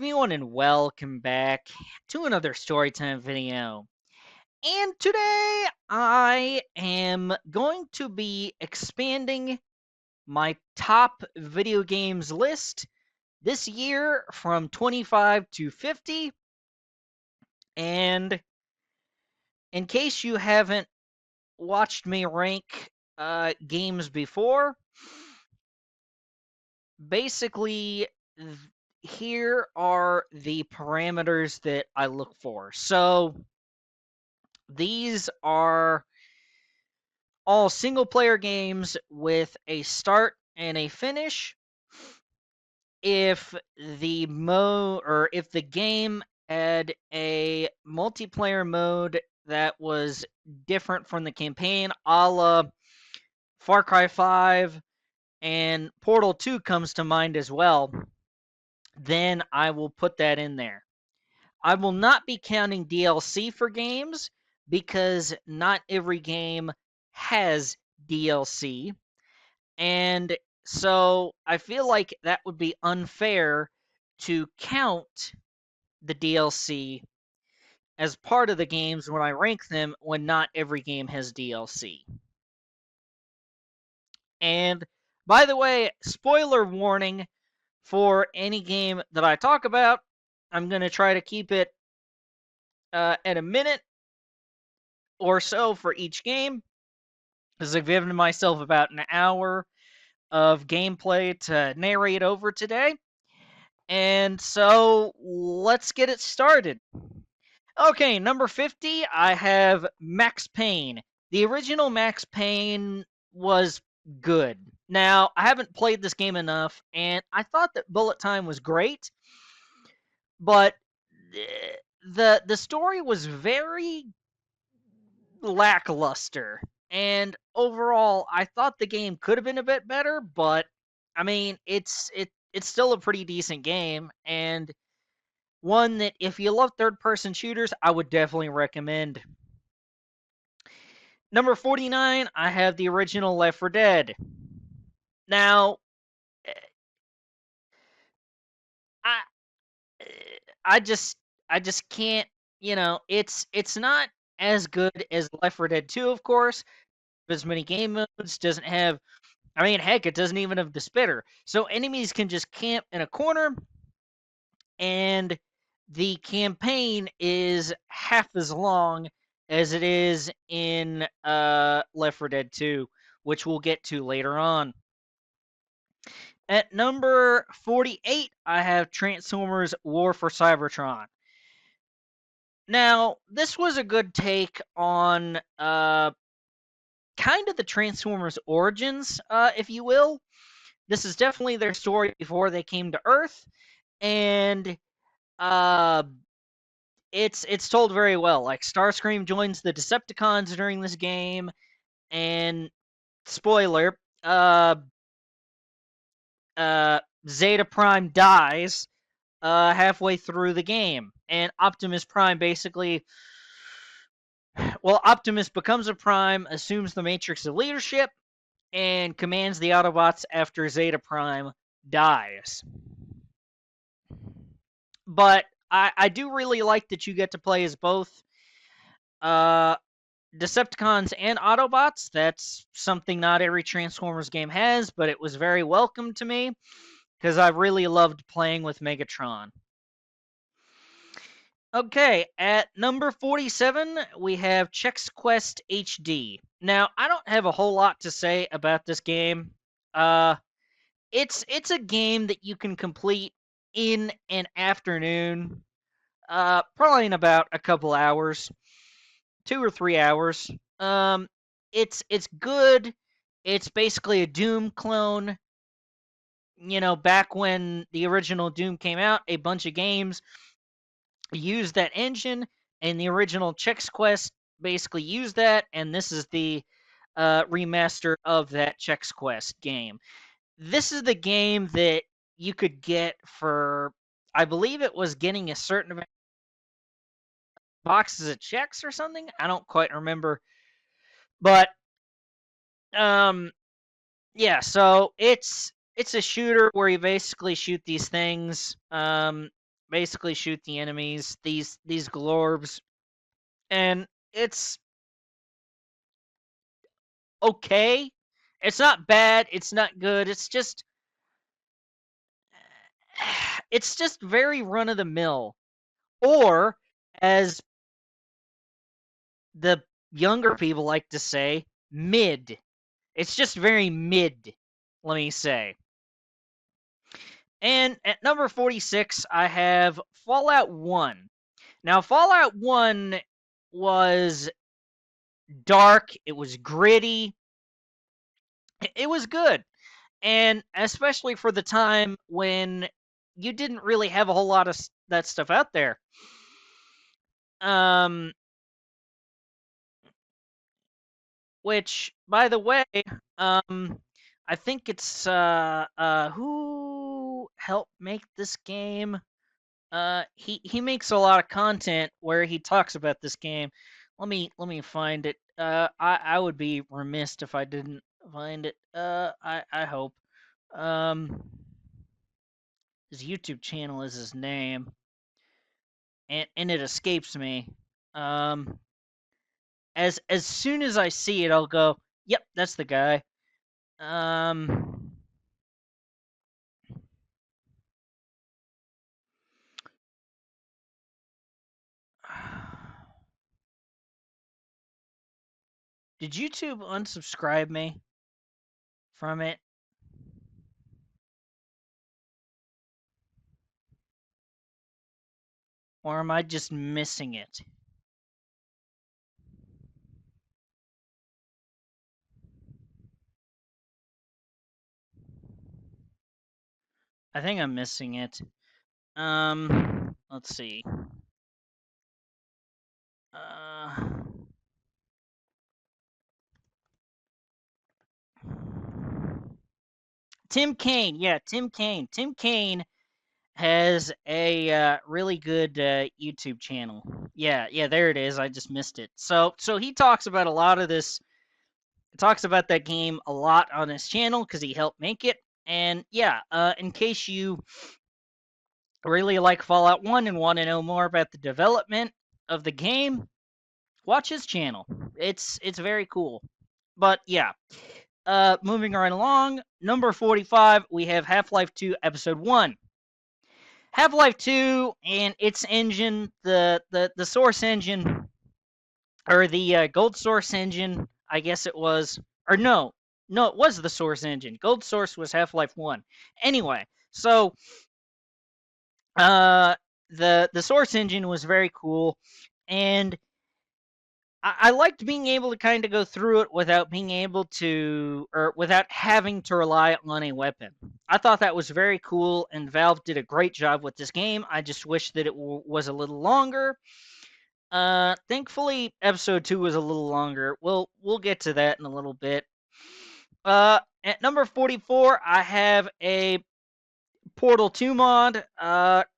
everyone, and welcome back to another Storytime video. And today I am going to be expanding my top video games list this year from 25 to 50. And in case you haven't watched me rank games before, basically here are the parameters that I look for. So these are all single player games with a start and a finish. If the game had a multiplayer mode that was different from the campaign, a la Far Cry 5 and Portal 2 comes to mind as well, then I will put that in there. I will not be counting DLC for games because not every game has DLC. And so I feel like that would be unfair to count the DLC as part of the games when I rank them when not every game has DLC. And by the way, spoiler warning for any game that I talk about, I'm going to try to keep it at a minute or so for each game, because I've given myself about an hour of gameplay to narrate over today. And so let's get it started. Okay, number 50, I have Max Payne. The original Max Payne was good. Now, I haven't played this game enough, and I thought that Bullet Time was great, but the story was very lackluster. And overall, I thought the game could have been a bit better, but I mean, it's still a pretty decent game, and one that if you love third-person shooters, I would definitely recommend. Number 49, I have the original Left 4 Dead. Now, I I just can't, it's not as good as Left 4 Dead 2, of course. As many game modes, doesn't have, I mean, heck, it doesn't even have the spitter. So enemies can just camp in a corner, and the campaign is half as long as it is in Left 4 Dead 2, which we'll get to later on. At number 48, I have Transformers War for Cybertron. Now, this was a good take on kind of the Transformers origins, if you will. This is definitely their story before they came to Earth, and uh, it's told very well. Like Starscream joins the Decepticons during this game, and spoiler, Zeta Prime dies halfway through the game, and Optimus Prime basically, well, Optimus becomes a Prime, assumes the Matrix of Leadership, and commands the Autobots after Zeta Prime dies. But I do really like that you get to play as both Decepticons and Autobots. That's something not every Transformers game has, but it was very welcome to me because I really loved playing with Megatron. Okay, at number 47, we have Chex Quest HD. Now, I don't have a whole lot to say about this game. It's a game that you can complete in an afternoon, probably in about a couple hours, 2 or 3 hours. It's good. It's basically a Doom clone. Back when the original Doom came out, a bunch of games used that engine, and the original Chex Quest basically used that, and this is the remaster of that Chex Quest game. This is the game that you could get for, I believe it was getting a certain amount of boxes of checks or something. I don't quite remember, but yeah. So it's a shooter where you basically shoot these things. basically shoot the enemies, these glorbs, and it's okay. It's not bad, it's not good. It's just very run of the mill, or as the younger people like to say, mid. It's just very mid, let me say. And at number 46, I have Fallout 1. Now, Fallout 1 was dark, it was gritty, it was good. And especially for the time when you didn't really have a whole lot of that stuff out there. Um, which, by the way, I think it's who helped make this game. He makes a lot of content where he talks about this game. Let me find it. I would be remiss if I didn't find it. I hope. Um, his YouTube channel is his name, and it escapes me. Um, as soon as I see it, I'll go, "Yep, that's the guy." Um, did YouTube unsubscribe me from it? Or am I just missing it? I think I'm missing it. Let's see. Uh, Tim Kaine. Yeah, Tim Kaine. Tim Kaine has a really good YouTube channel. Yeah, there it is. I just missed it. So he talks about a lot of this. Talks about that game a lot on his channel because he helped make it. And yeah, in case you really like Fallout 1 and want to know more about the development of the game, watch his channel. It's very cool. But yeah, moving right along, number 45, we have Half-Life 2 Episode 1. Half-Life 2 and its engine, the source engine, or the Gold Source engine, I guess it was, or no, it was the Source engine. Gold Source was Half-Life 1. Anyway, so uh, the Source engine was very cool, and I liked being able to kind of go through it without being able to, or without having to rely on a weapon. I thought that was very cool, and Valve did a great job with this game. I just wish that it was a little longer. Thankfully, episode 2 was a little longer. We'll get to that in a little bit. At number 44, I have a Portal 2 mod,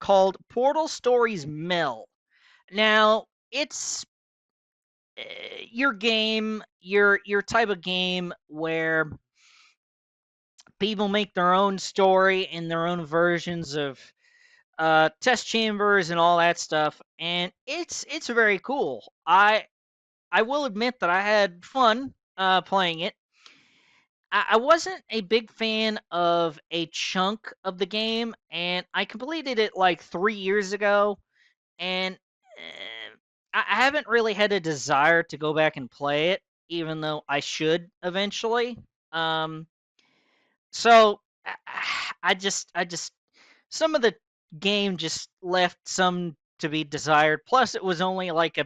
called Portal Stories Mel. Now, it's your game, your type of game where people make their own story and their own versions of test chambers and all that stuff, and it's very cool. I will admit that I had fun playing it. I wasn't a big fan of a chunk of the game, and I completed it like 3 years ago, and I haven't really had a desire to go back and play it, even though I should eventually. Um, so I just some of the game just left some to be desired. Plus, it was only like a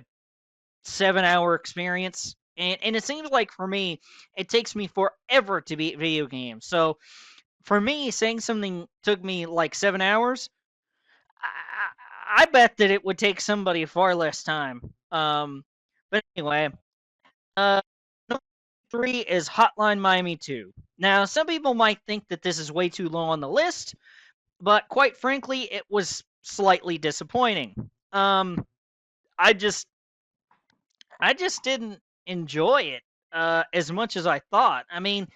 7-hour experience, and it seems like for me, it takes me forever to beat video games. So for me, saying something took me like 7 hours, I bet that it would take somebody far less time. But anyway, uh, number 3 is Hotline Miami 2. Now, some people might think that this is way too low on the list, but quite frankly, it was slightly disappointing. I just I just didn't enjoy it as much as I thought. I mean,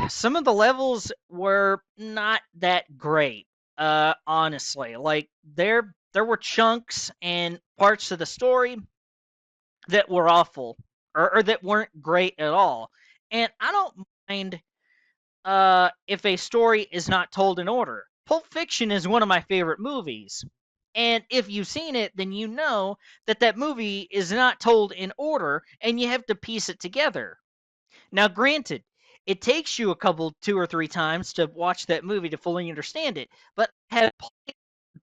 some of the levels were not that great. honestly. Like there were chunks and parts of the story that were awful or that weren't great at all. And I don't mind if a story is not told in order. Pulp Fiction is one of my favorite movies. And if you've seen it, then you know that that movie is not told in order and you have to piece it together. Now, granted, it takes you a couple, two or three times to watch that movie to fully understand it, but I have played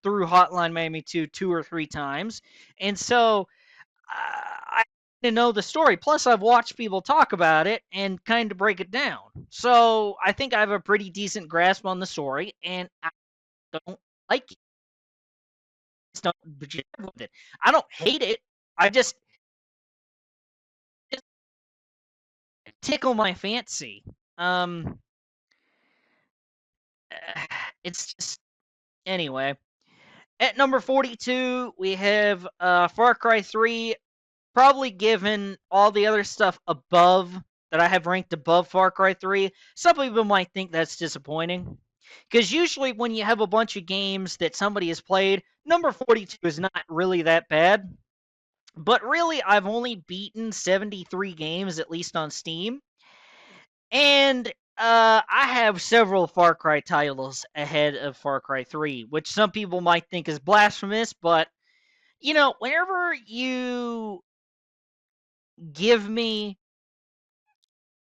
through Hotline Miami 2 two or three times. And so I to know the story. Plus, I've watched people talk about it and kind of break it down. So I think I have a pretty decent grasp on the story, and I don't like it. Just don't jive with it. I don't hate it. I just tickle my fancy. Um, it's just anyway. At number 42, we have Far Cry 3. Probably given all the other stuff above that I have ranked above Far Cry 3, some people might think that's disappointing. Because usually when you have a bunch of games that somebody has played, number 42 is not really that bad. But really, I've only beaten 73 games, at least on Steam. And I have several Far Cry titles ahead of Far Cry 3, which some people might think is blasphemous, but whenever you give me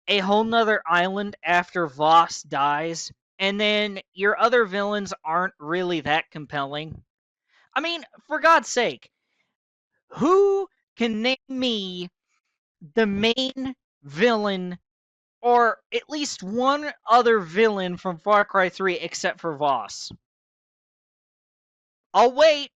a whole nother island after Voss dies, and then your other villains aren't really that compelling. I mean, for God's sake, who can name me the main villain or at least one other villain from Far Cry 3 except for Voss? I'll wait.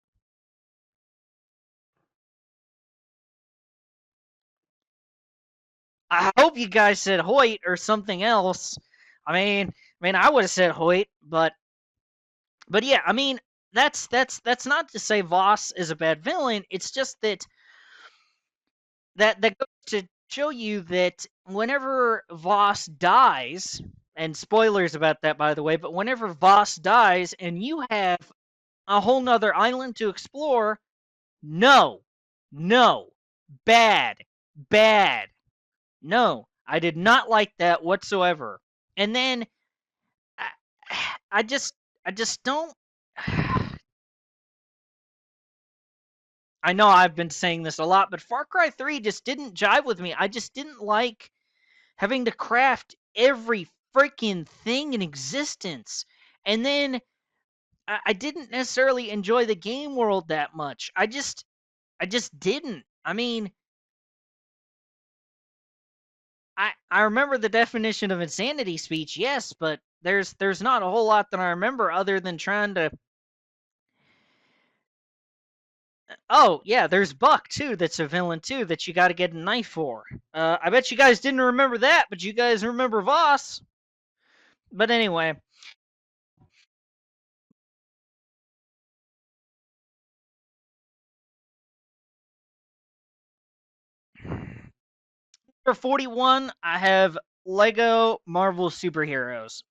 I hope you guys said Hoyt or something else. I would have said Hoyt, but yeah, I mean, that's not to say Voss is a bad villain. It's just that goes to show you that whenever Voss dies, and spoilers about that by the way, but whenever Voss dies and you have a whole nother island to explore, no, no, bad, bad. No, I did not like that whatsoever. And then I, I just I just don't I know I've been saying this a lot, but Far Cry 3 just didn't jive with me. I just didn't like having to craft every freaking thing in existence. And then I didn't necessarily enjoy the game world that much. I just didn't. I mean, I remember the definition of insanity speech, yes, but there's not a whole lot that I remember other than trying to. Oh, yeah, there's Buck too. That's a villain too that you got to get a knife for. I bet you guys didn't remember that, but you guys remember Voss. But anyway, for 41, I have Lego Marvel Superheroes.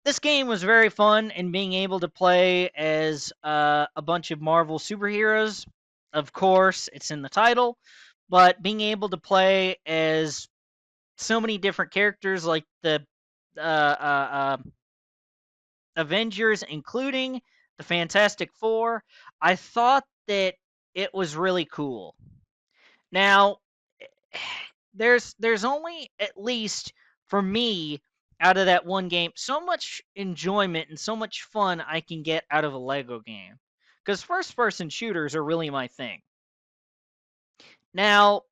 This game was very fun, and being able to play as a bunch of Marvel superheroes. Of course, it's in the title, but being able to play as so many different characters like the uh, uh, Avengers, including the Fantastic Four, I thought that it was really cool. Now, there's only at least for me out of that one game so much enjoyment and so much fun I can get out of a Lego game. Because first person shooters are really my thing. Now,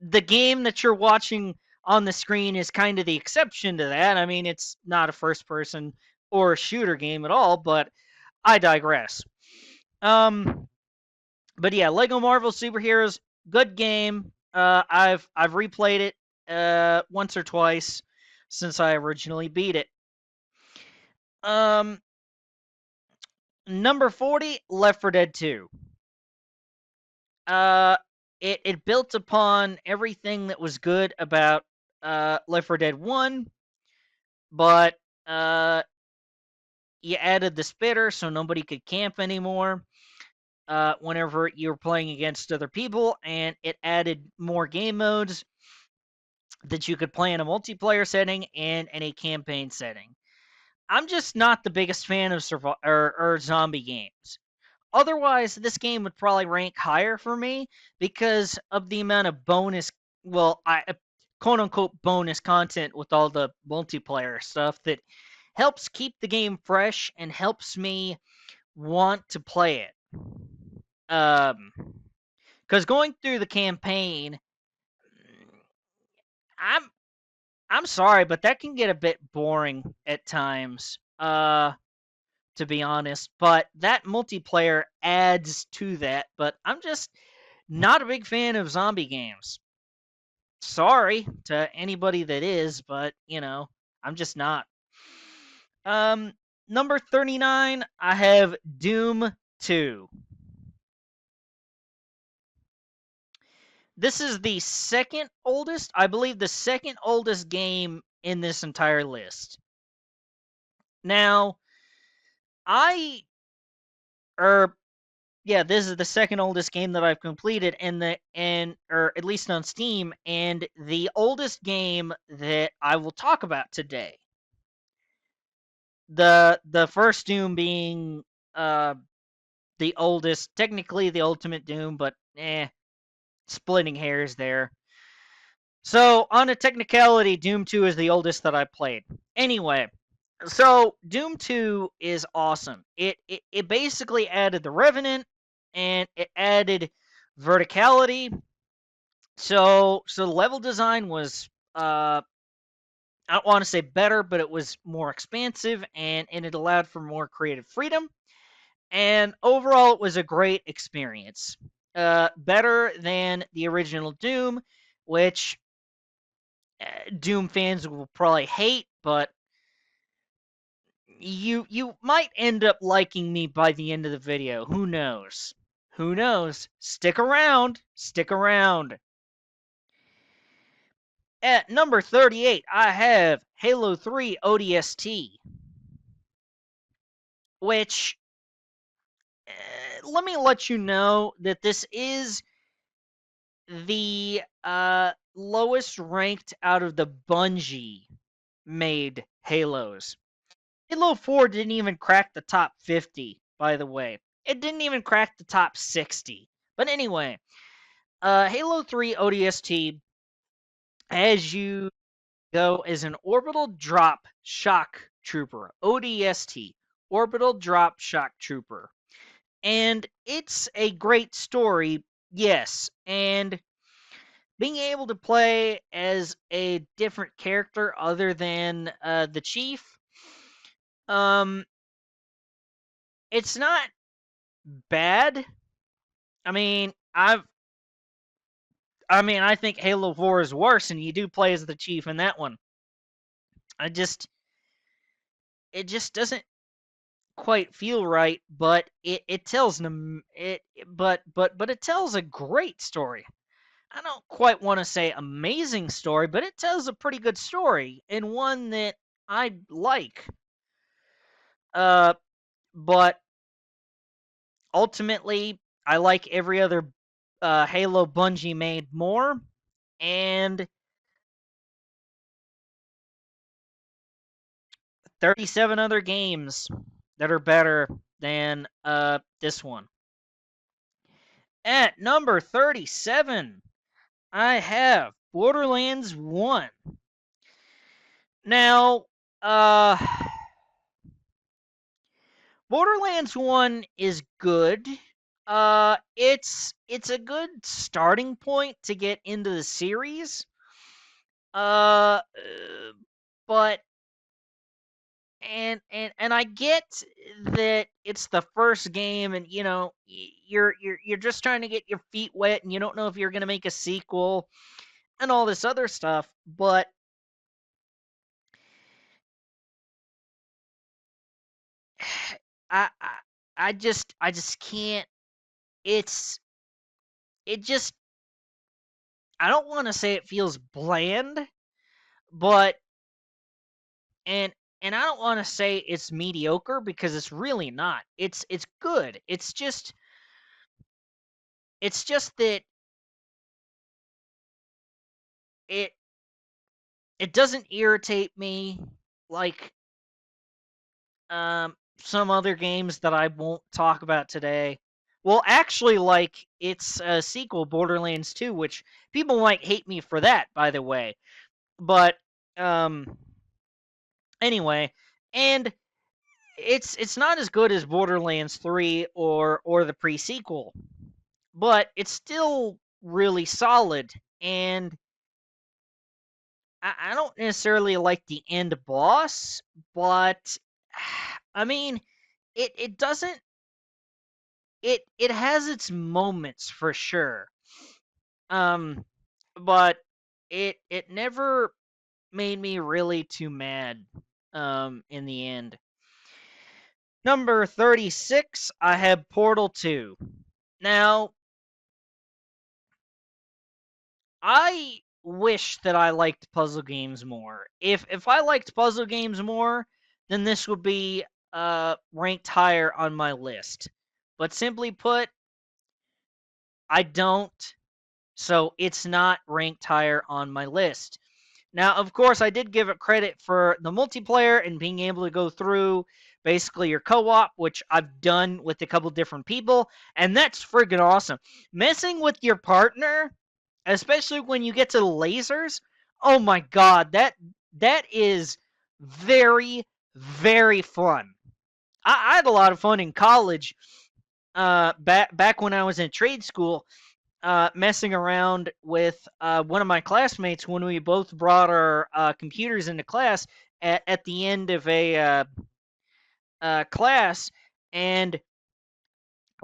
the game that you're watching on the screen is kind of the exception to that. I mean, it's not a first person or a shooter game at all, but I digress. Um, but yeah, Lego Marvel Superheroes, good game. I've replayed it once or twice since I originally beat it. Um, number 40, Left 4 Dead 2. Uh, it built upon everything that was good about Left 4 Dead 1, but you added the spitter so nobody could camp anymore whenever you were playing against other people, and it added more game modes that you could play in a multiplayer setting and in a campaign setting. I'm just not the biggest fan of or zombie games. Otherwise, this game would probably rank higher for me because of the amount of bonus, well, quote unquote bonus content with all the multiplayer stuff that helps keep the game fresh and helps me want to play it. Because going through the campaign, I'm I'm sorry, but that can get a bit boring at times. To be honest, but that multiplayer adds to that. But I'm just not a big fan of zombie games. Sorry to anybody that is, but I'm just not. Um, Number 39, I have Doom 2. This is the second oldest, I believe, the second oldest game in this entire list. Now, I, yeah, this is the second oldest game that I've completed or at least on Steam, and the oldest game that I will talk about today. The first Doom being the oldest, technically the Ultimate Doom, but splitting hairs there. So on a technicality, Doom 2 is the oldest that I played. Anyway, so Doom 2 is awesome. It basically added the Revenant and it added verticality. So the level design was I don't want to say better, but it was more expansive and it allowed for more creative freedom. And overall, it was a great experience. Better than the original Doom, which Doom fans will probably hate, but you might end up liking me by the end of the video. Who knows? Who knows? Stick around. Stick around. At number 38, I have Halo 3 ODST, which let me let you know that this is the lowest ranked out of the Bungie made Halos. Halo 4 didn't even crack the top 50, by the way. It didn't even crack the top 60. But anyway, Halo 3 ODST, as you go, is an orbital drop shock trooper. ODST, orbital drop shock trooper. And it's a great story, yes. And being able to play as a different character other than the chief, um, it's not bad. I mean, I think Halo 4 is worse, and you do play as the chief in that one. It just doesn't quite feel right, but it tells them but it tells a great story. I don't quite want to say amazing story, but it tells a pretty good story and one that I like. But ultimately, I like every other Halo Bungie made more, and 37 other games that are better than this one. At number 37, I have Borderlands 1. Now, Borderlands 1 is good. It's a good starting point to get into the series. Uh, but and I get that it's the first game, and you're just trying to get your feet wet, and you don't know if you're gonna make a sequel and all this other stuff. But I I, I just can't. It's it just I don't want to say it feels bland, but and and I don't want to say it's mediocre because it's really not. It's good. It's just that it it doesn't irritate me like some other games that I won't talk about today. Well, actually, like its a sequel, Borderlands 2, which people might hate me for that, by the way. But um, anyway, and it's not as good as Borderlands 3 or the pre-sequel, but it's still really solid. And I don't necessarily like the end boss, but I mean, it doesn't it has its moments for sure. Um, but it never made me really too mad. In the end, number 36, I have Portal 2. Now, I wish that I liked puzzle games more. If I liked puzzle games more, then this would be ranked higher on my list. But simply put, I don't, so it's not ranked higher on my list. Now, of course, I did give it credit for the multiplayer and being able to go through basically your co-op, which I've done with a couple different people, and that's friggin' awesome. Messing with your partner, especially when you get to the lasers, oh my god, that is very, very fun. I had a lot of fun in college, back when I was in trade school, messing around with one of my classmates when we both brought our computers into class at the end of a class, and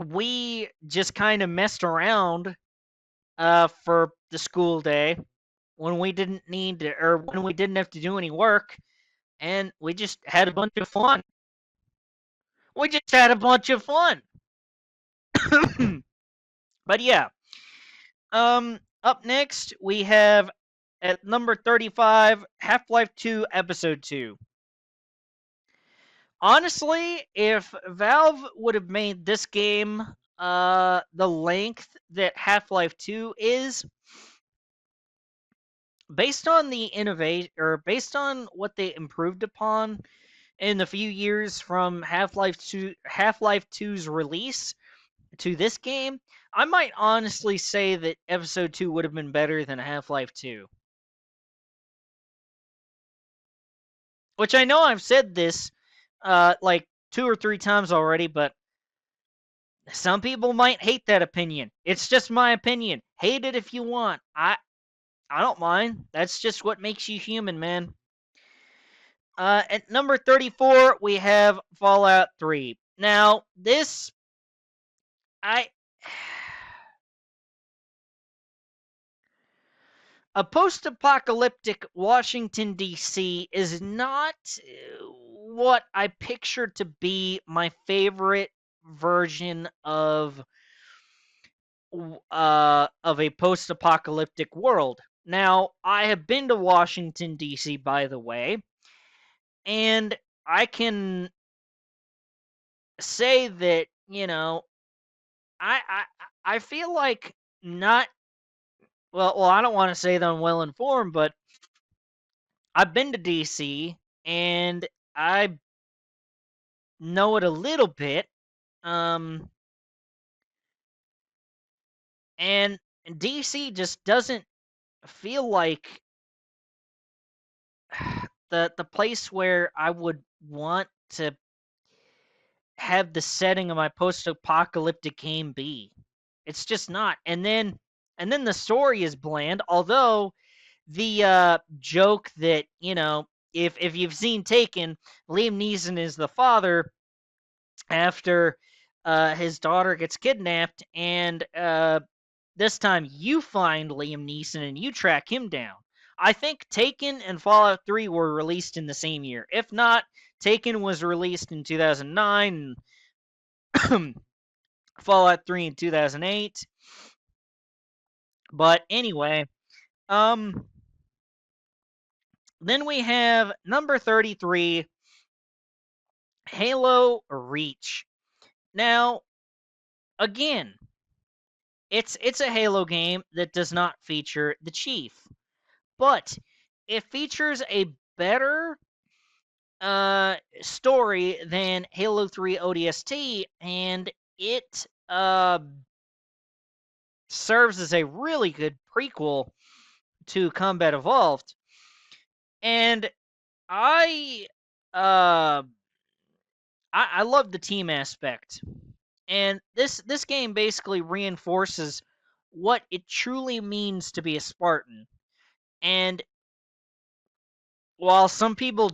we just kind of messed around for the school day when we didn't need to, or when we didn't have to do any work, and we just had a bunch of fun. We just had a bunch of fun. But yeah, up next we have at number 35, Half-Life 2 Episode 2. Honestly, if Valve would have made this game the length that Half-Life 2 is, based on the innovate or based on what they improved upon in the few years from Half-Life 2's release to this game, I might honestly say that Episode 2 would have been better than Half-Life 2. Which I know I've said this like 2 or 3 times already, but some people might hate that opinion. It's just my opinion. Hate it if you want. I don't mind. That's just what makes you human, man. At number 34, we have Fallout 3. Now, this I a post-apocalyptic Washington D.C. is not what I pictured to be my favorite version of a post-apocalyptic world. Now, I have been to Washington D.C. by the way, and I can say that I feel like not well. I don't want to say that I'm well informed, but I've been to D.C. and I know it a little bit. Um, and DC just doesn't feel like the place where I would want to have the setting of my post-apocalyptic game be. It's just not. And then the story is bland, although the joke that, if you've seen Taken, Liam Neeson is the father after his daughter gets kidnapped, and this time you find Liam Neeson and you track him down. I think Taken and Fallout 3 were released in the same year. If not, Taken was released in 2009, Fallout 3 in 2008. But anyway, um then we have number 33, Halo Reach. Now, again, it's a Halo game that does not feature the Chief, but it features a better story than Halo 3 ODST, and it serves as a really good prequel to Combat Evolved. And I uh I love the team aspect. And this game basically reinforces what it truly means to be a Spartan. And while some people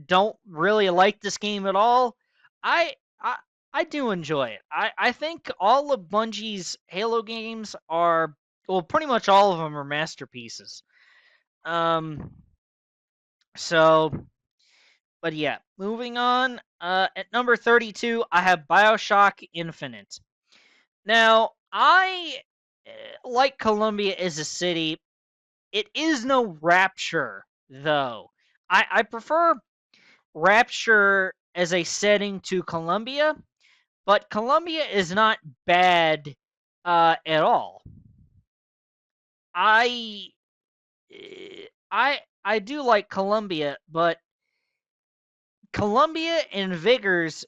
don't really like this game at all, I I, I do enjoy it. I think all of Bungie's Halo games are, well, pretty much all of them are masterpieces. Um so but yeah, moving on. At number 32, I have BioShock Infinite. Now, I like Columbia as a city. It is no Rapture, though. I prefer Rapture as a setting to Columbia, but Columbia is not bad at all. I I do like Columbia, but Columbia and Vigors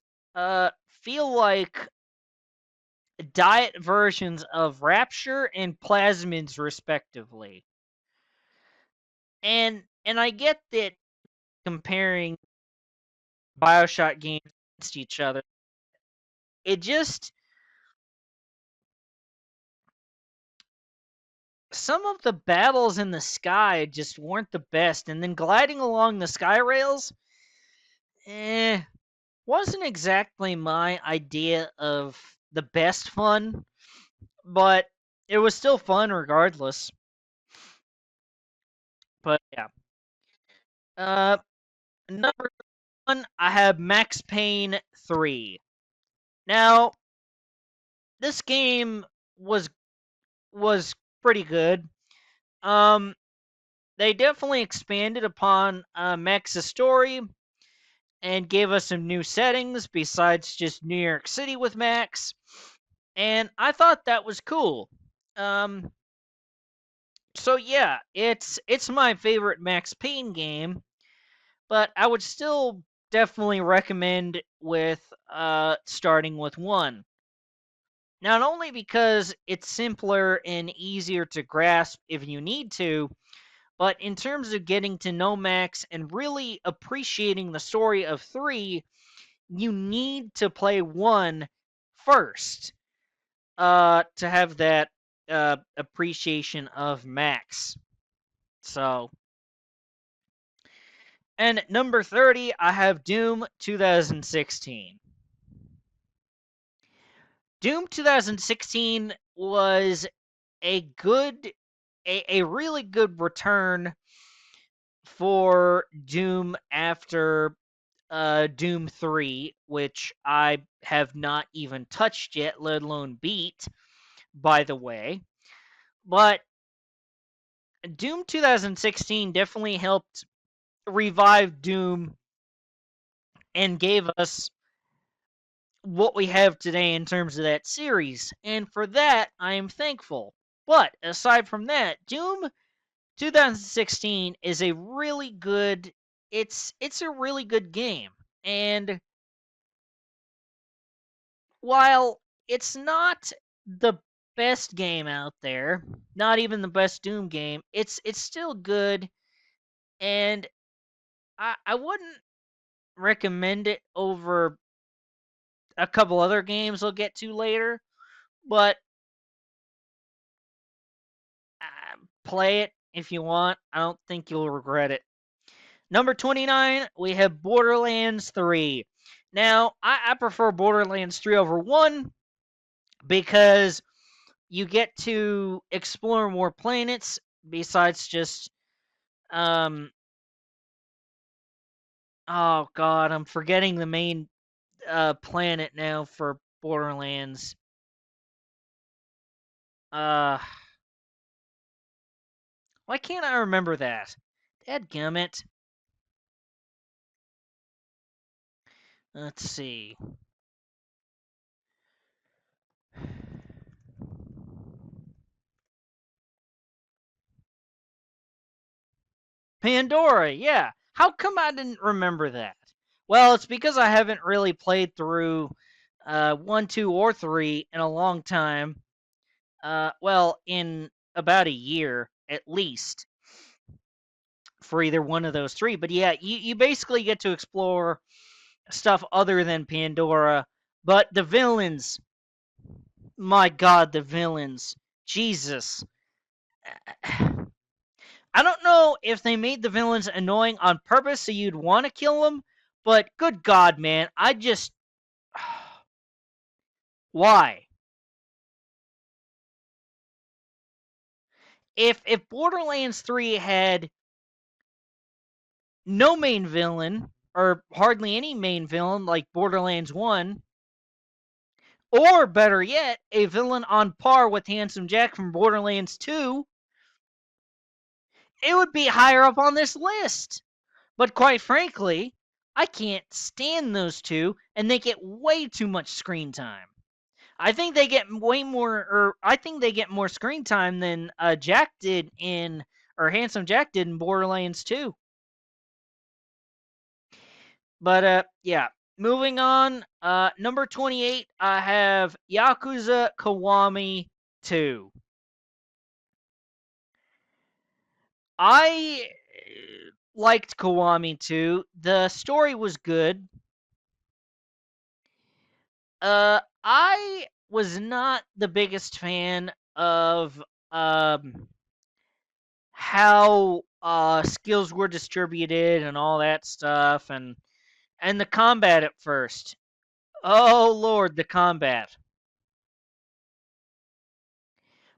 feel like diet versions of Rapture and Plasmids respectively. And I get that comparing BioShock games against each other. It just, some of the battles in the sky just weren't the best, and then gliding along the sky rails, eh, wasn't exactly my idea of the best fun, but it was still fun regardless. But yeah. Uh Number one, I have Max Payne 3. Now, this game was was pretty good. Um they definitely expanded upon Max's story and gave us some new settings besides just New York City with Max. And I thought that was cool. Um, so yeah, it's my favorite Max Payne game, but I would still definitely recommend with starting with one. Not only because it's simpler and easier to grasp if you need to, but in terms of getting to know Max and really appreciating the story of 3, you need to play 1 first to have that appreciation of Max. So, and at number 30, I have Doom 2016. Doom 2016 was a good, a really good return for Doom after Doom 3, which I have not even touched yet, let alone beat, by the way. But Doom 2016 definitely helped revive Doom and gave us what we have today in terms of that series. And for that, I am thankful. But aside from that, Doom 2016 is a really good, it's a really good game. And while it's not the best game out there, not even the best Doom game, it's still good, and I wouldn't recommend it over a couple other games we'll get to later, but play it if you want. I don't think you'll regret it. Number 29, we have Borderlands 3. Now, I prefer Borderlands 3 over 1 because you get to explore more planets besides just um oh god, I'm forgetting the main planet now for Borderlands. Uh why can't I remember that? Dadgummit. Let's see. Pandora, yeah. How come I didn't remember that? Well, it's because I haven't really played through 1, 2, or 3 in a long time. Well, in about a year at least for either one of those three. But yeah, you basically get to explore stuff other than Pandora. But the villains, my God, the villains. Jesus. I don't know if they made the villains annoying on purpose so you'd want to kill them, but good God, man, I just. Why? If Borderlands 3 had no main villain, or hardly any main villain like Borderlands 1, or better yet, a villain on par with Handsome Jack from Borderlands 2, it would be higher up on this list. But quite frankly, I can't stand those two, and they get way too much screen time. I think they get way more, or I think they get more screen time than Jack did in, or Handsome Jack did in Borderlands 2. But yeah, moving on. Number 28, I have Yakuza Kiwami 2. I liked Kiwami 2. The story was good. I was not the biggest fan of how skills were distributed and all that stuff, and the combat at first. Oh Lord, the combat.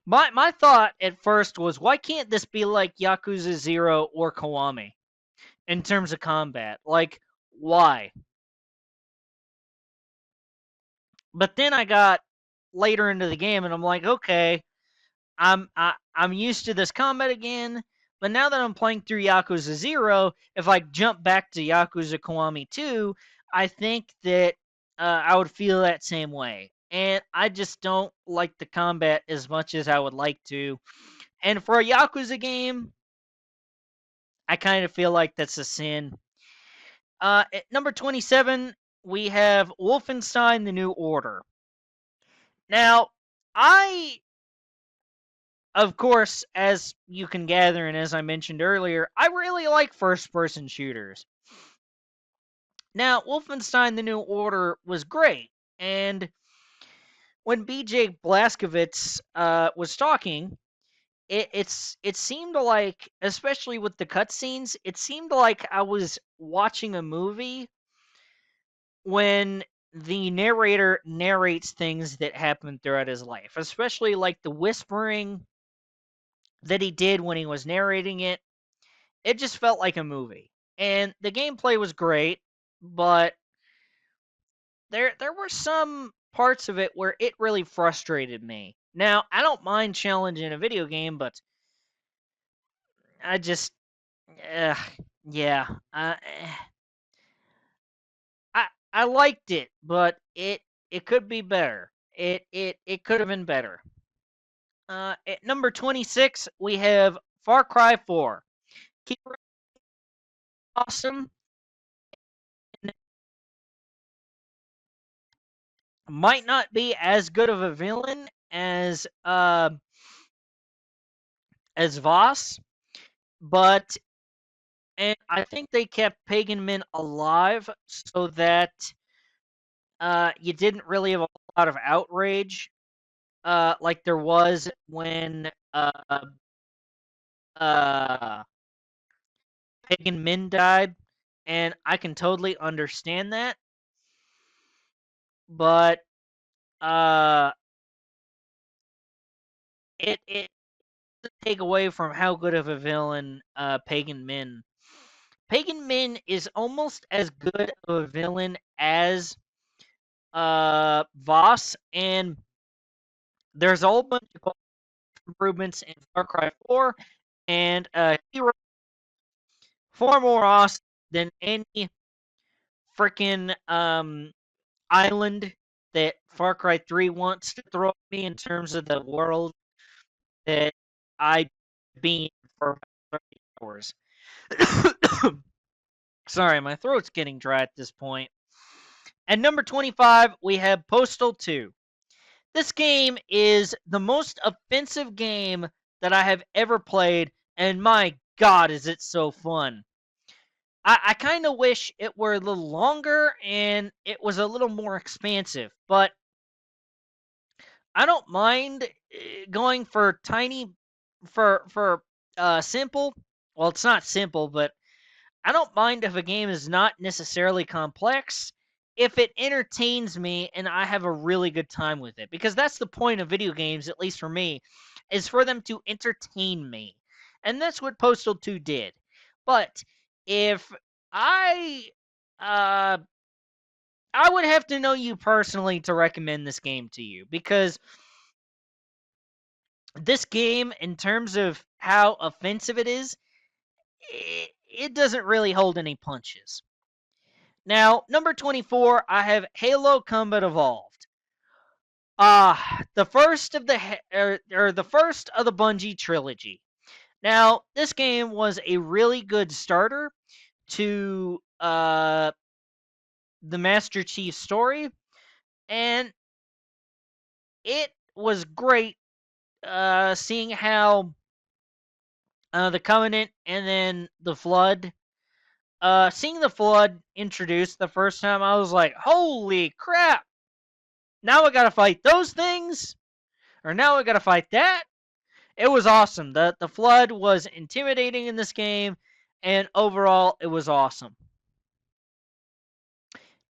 My thought at first was, why can't this be like Yakuza 0 or Kiwami in terms of combat? Like, why? But then I got later into the game and I'm like, okay, I'm used to this combat again. But now that I'm playing through Yakuza 0, if I jump back to Yakuza Kiwami 2, I think that I would feel that same way. And I just don't like the combat as much as I would like to. And for a Yakuza game, I kind of feel like that's a sin. At number 27, we have Wolfenstein: The New Order. Now, of course, as you can gather, and as I mentioned earlier, I really like first person shooters. Now, Wolfenstein The New Order was great, and when BJ Blazkowicz was talking, it seemed like, especially with the cutscenes, it seemed like I was watching a movie when the narrator narrates things that happen throughout his life, especially like the whispering that he did when he was narrating it. It just felt like a movie. And the gameplay was great, but there were some parts of it where it really frustrated me. Now, I don't mind challenge in a video game, but I just uh, yeah, I liked it, but it could be better. It could have been better. At number 26, we have Far Cry 4. Kira, awesome. Might not be as good of a villain as Voss, but and I think they kept Pagan Min alive so that you didn't really have a lot of outrage like there was when uh, Pagan Min died, and I can totally understand that, but uh, it doesn't take away from how good of a villain Pagan Min. Pagan Min is almost as good of a villain as Voss, and there's a whole bunch of improvements in Far Cry 4, and Hero far more awesome than any freaking island that Far Cry 3 wants to throw at me in terms of the world that I've been for about 30 hours. Sorry, my throat's getting dry at this point. At number 25, we have Postal 2. This game is the most offensive game that I have ever played, and my god, is it so fun. I kind of wish it were a little longer and it was a little more expansive, but I don't mind going for simple. Well, it's not simple, but I don't mind if a game is not necessarily complex if it entertains me and I have a really good time with it. Because that's the point of video games, at least for me, is for them to entertain me. And that's what Postal 2 did. But if I uh I would have to know you personally to recommend this game to you because this game in terms of how offensive it is, it doesn't really hold any punches. Now, number 24, I have Halo Combat Evolved. The first of the first of the Bungie trilogy. Now, this game was a really good starter to the Master Chief story, and it was great seeing how the Covenant and then the Flood. Seeing the Flood introduced the first time, I was like, "Holy crap! Now I gotta fight those things, or now I gotta fight that." It was awesome. The Flood was intimidating in this game, and overall, it was awesome.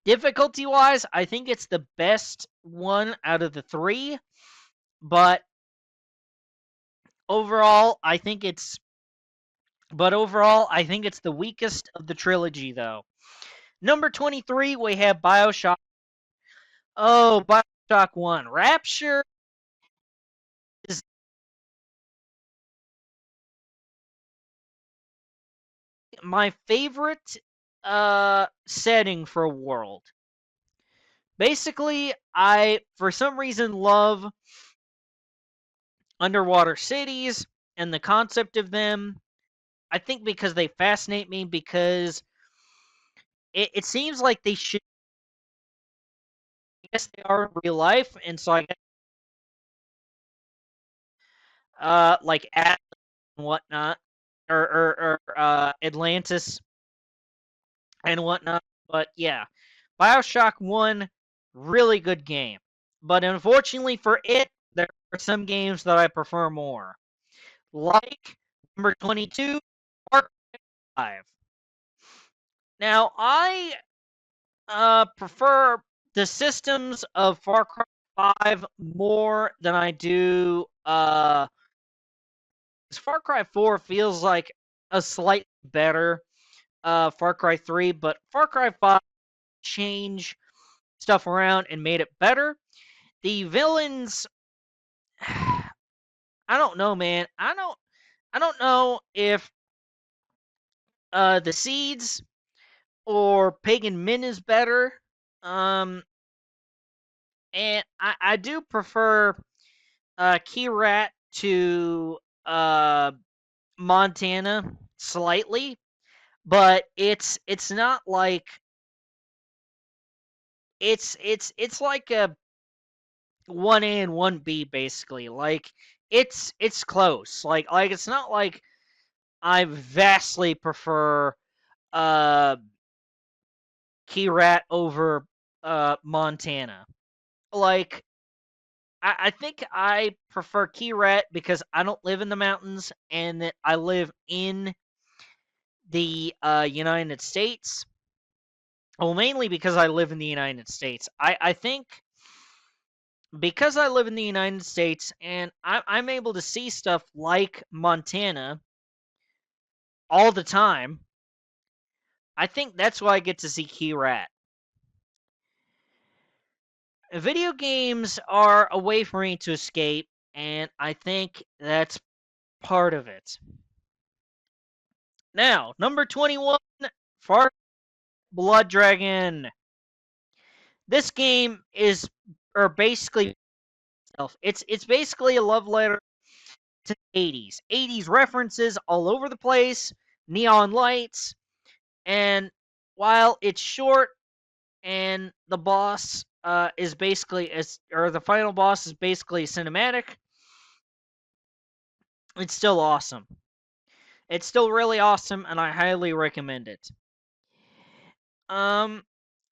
Difficulty wise, I think it's the best one out of the three, but overall, I think it's the weakest of the trilogy, though. Number 23, we have Bioshock. Oh, Bioshock 1. Rapture is my favorite setting for a world. Basically, I, for some reason, love underwater cities and the concept of them. I think because they fascinate me because it seems like they should. I guess they are in real life, and so I guess like Atlas and whatnot, or Atlantis and whatnot. But yeah, Bioshock 1, really good game. But unfortunately for it, there are some games that I prefer more. Like number 22, Far Cry 5. Now, I prefer the systems of Far Cry 5 more than I do. Far Cry 4 feels like a slightly better Far Cry 3, but Far Cry 5 changed stuff around and made it better. The villains, I don't know, man. I don't know if the Seeds or Pagan Min is better. Um, and I do prefer Keyrat to Montana slightly, but it's not like it's like a 1A and 1B basically. Like it's close. Like it's not like I vastly prefer uh Keyrat over Montana. Like I think I prefer Keyrat because I don't live in the mountains and that I live in the United States. Well, mainly because I live in the United States. I think because I live in the United States and I'm able to see stuff like Montana all the time, I think that's why I get to see Keyrat. Video games are a way for me to escape, and I think that's part of it. Now, number 21, Far Blood Dragon. This game is, or basically, it's basically a love letter to the 80s. 80s references all over the place, neon lights, and while it's short and the boss is basically or the final boss is basically cinematic, it's still awesome. It's still really awesome, and I highly recommend it.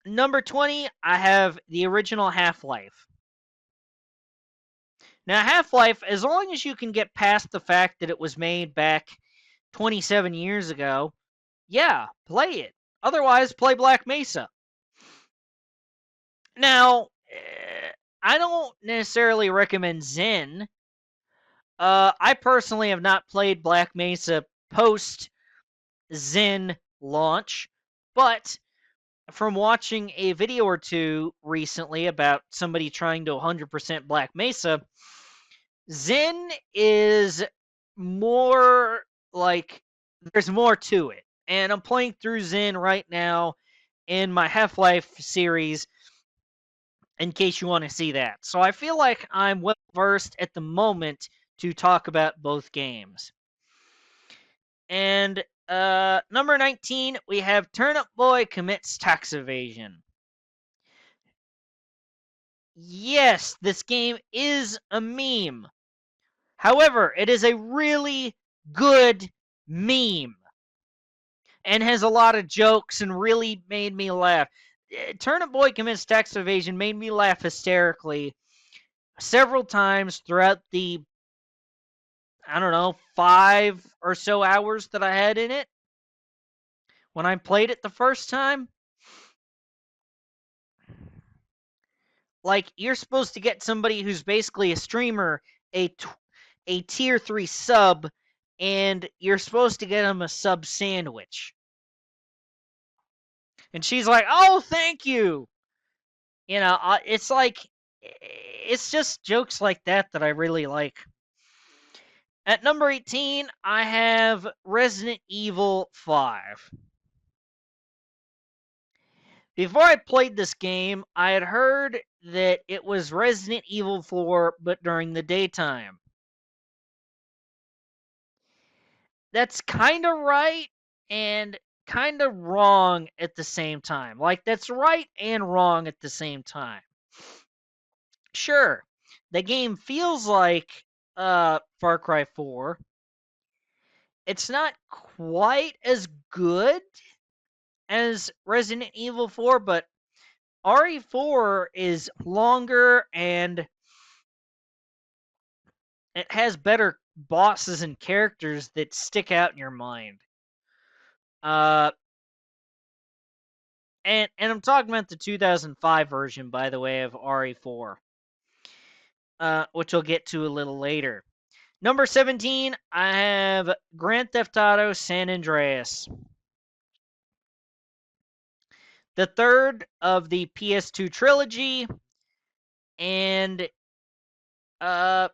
Number 20, I have the original Half-Life. Now, Half-Life, as long as you can get past the fact that it was made back 27 years ago, yeah, play it. Otherwise, play Black Mesa. Now, I don't necessarily recommend Zen. I personally have not played Black Mesa post Zen launch, but from watching a video or two recently about somebody trying to 100% Black Mesa, Zen is more like there's more to it. And I'm playing through Zen right now in my Half-Life series in case you want to see that. So I feel like I'm well versed at the moment to talk about both games. And number 19, we have Turnip Boy Commits Tax Evasion. Yes, this game is a meme. However, it is a really good meme and has a lot of jokes and really made me laugh. Turnip Boy Commits Tax Evasion made me laugh hysterically several times throughout the, I don't know, 5 or so hours that I had in it when I played it the first time. Like, you're supposed to get somebody who's basically a streamer a tier 3 sub, and you're supposed to get him a sub sandwich. And she's like, oh, thank you. You know, it's like, it's just jokes like that that I really like. At number 18, I have Resident Evil 5. Before I played this game, I had heard that it was Resident Evil 4, but during the daytime. That's kind of right and kind of wrong at the same time. Like, that's right and wrong at the same time. Sure, the game feels like Far Cry 4. It's not quite as good as Resident Evil 4, but RE4 is longer and it has better bosses and characters that stick out in your mind. And I'm talking about the 2005 version, by the way, of RE4, which we'll get to a little later. Number 17, I have Grand Theft Auto San Andreas. The third of the PS2 trilogy, and the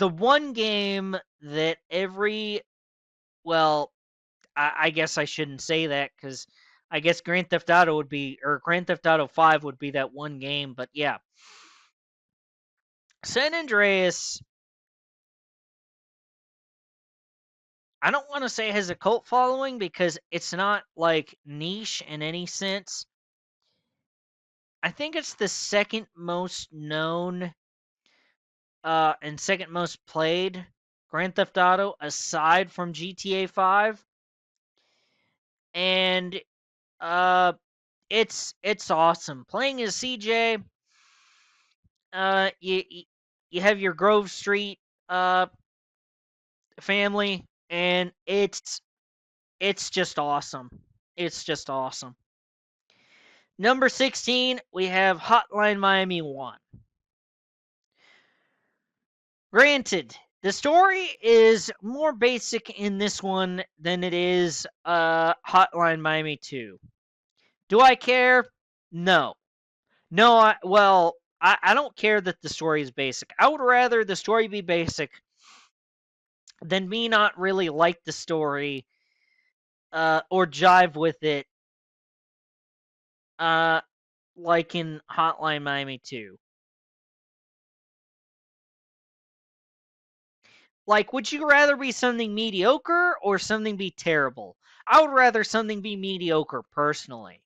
one game that I guess I shouldn't say that because I guess Grand Theft Auto would be, or Grand Theft Auto 5 would be that one game, but yeah. San Andreas, I don't want to say has a cult following because it's not like niche in any sense. I think it's the second most known and second most played Grand Theft Auto aside from GTA 5. And it's awesome. Playing as CJ, you have your Grove Street family, and it's just awesome. It's just awesome. Number 16, we have Hotline Miami 1. Granted, the story is more basic in this one than it is Hotline Miami 2. Do I care? No. No, I don't care that the story is basic. I would rather the story be basic than me not really like the story or jive with it like in Hotline Miami 2. Like, would you rather be something mediocre or something be terrible? I would rather something be mediocre personally.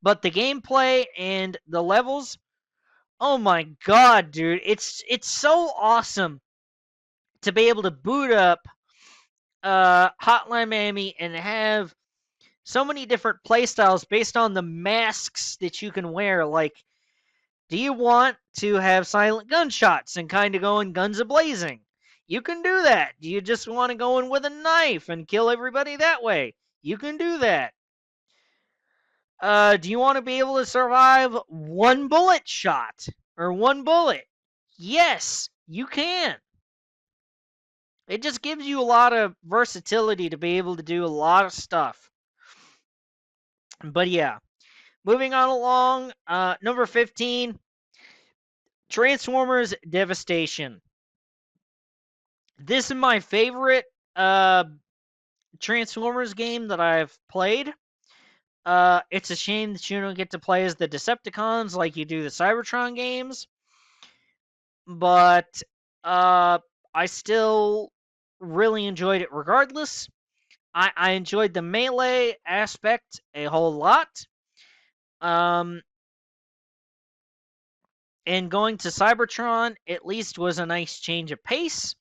But the gameplay and the levels, oh my god, dude, it's so awesome to be able to boot up Hotline Miami and have so many different playstyles based on the masks that you can wear. Like, do you want to have silent gunshots and kind of go in guns a blazing? You can do that. Do you just want to go in with a knife and kill everybody that way? You can do that. Do you want to be able to survive one bullet shot or one bullet? Yes, you can. It just gives you a lot of versatility to be able to do a lot of stuff. But yeah, moving on along, number 15, Transformers Devastation. This is my favorite Transformers game that I've played. It's a shame that you don't get to play as the Decepticons like you do the Cybertron games, but I still really enjoyed it regardless. I enjoyed the melee aspect a whole lot. And going to Cybertron at least was a nice change of pace,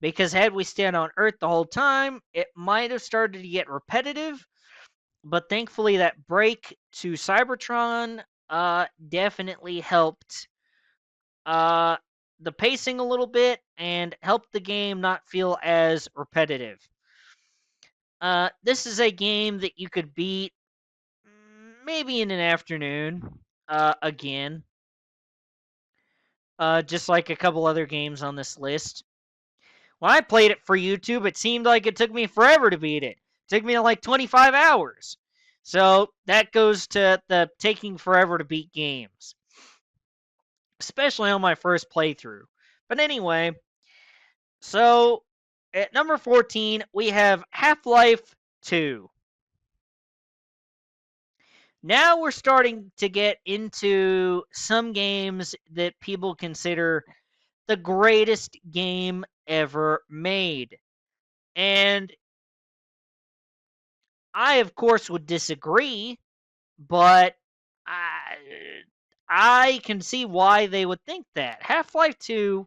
because had we stayed on Earth the whole time, it might have started to get repetitive. But thankfully, that break to Cybertron definitely helped the pacing a little bit and helped the game not feel as repetitive. This is a game that you could beat maybe in an afternoon again, just like a couple other games on this list. When I played it for YouTube, it seemed like it took me forever to beat it. It took me like 25 hours. So that goes to the taking forever to beat games, especially on my first playthrough. But anyway, so at number 14, we have Half-Life 2. Now we're starting to get into some games that people consider the greatest game ever made. And I, of course, would disagree, but I can see why they would think that. Half-Life 2,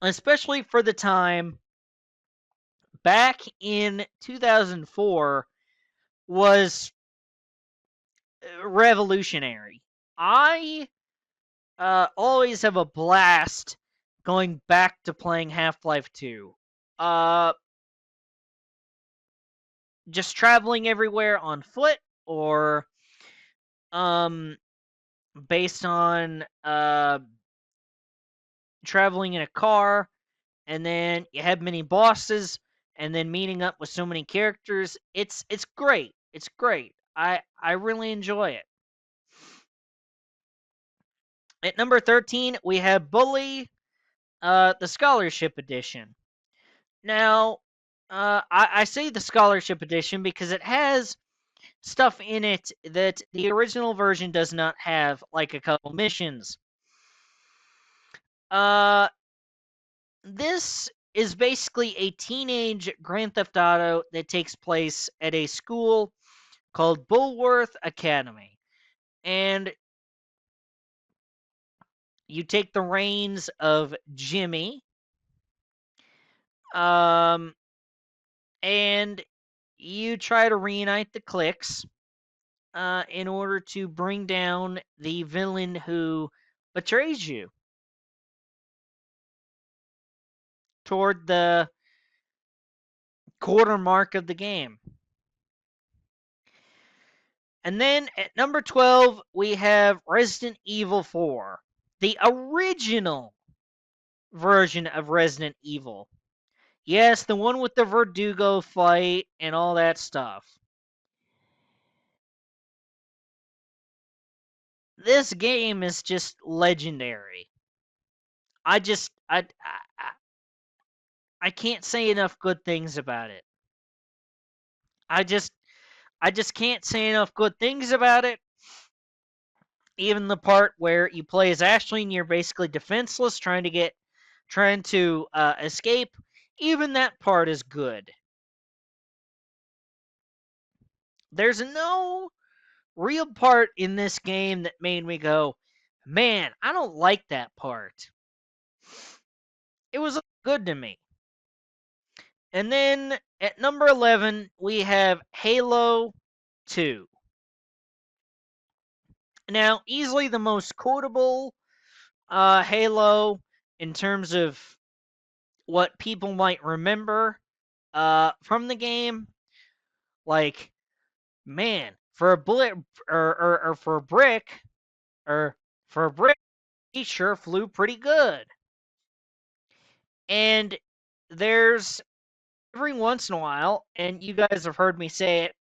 especially for the time back in 2004, was revolutionary. I always have a blast going back to playing Half-Life 2. Uh, just traveling everywhere on foot, or um, based on traveling in a car, and then you have many bosses, and then meeting up with so many characters. It's great. It's great. I really enjoy it. At number 13, we have Bully, the Scholarship Edition. Now, I say the Scholarship Edition because it has stuff in it that the original version does not have, like a couple missions. This is basically a teenage Grand Theft Auto that takes place at a school called Bullworth Academy. And you take the reins of Jimmy, um, and you try to reunite the cliques in order to bring down the villain who betrays you toward the quarter mark of the game. And then at number 12, we have Resident Evil 4, the original version of Resident Evil. Yes, the one with the Verdugo fight and all that stuff. This game is just legendary. I just I can't say enough good things about it. I just I just can't say enough good things about it. Even the part where you play as Ashley and you're basically defenseless, trying to escape. Even that part is good. There's no real part in this game that made me go, man, I don't like that part. It was good to me. And then at number 11, we have Halo 2. Now, easily the most quotable Halo in terms of what people might remember from the game. Like, man, for a bullet or for a brick, or for a brick, he sure flew pretty good. And there's every once in a while, and you guys have heard me say it,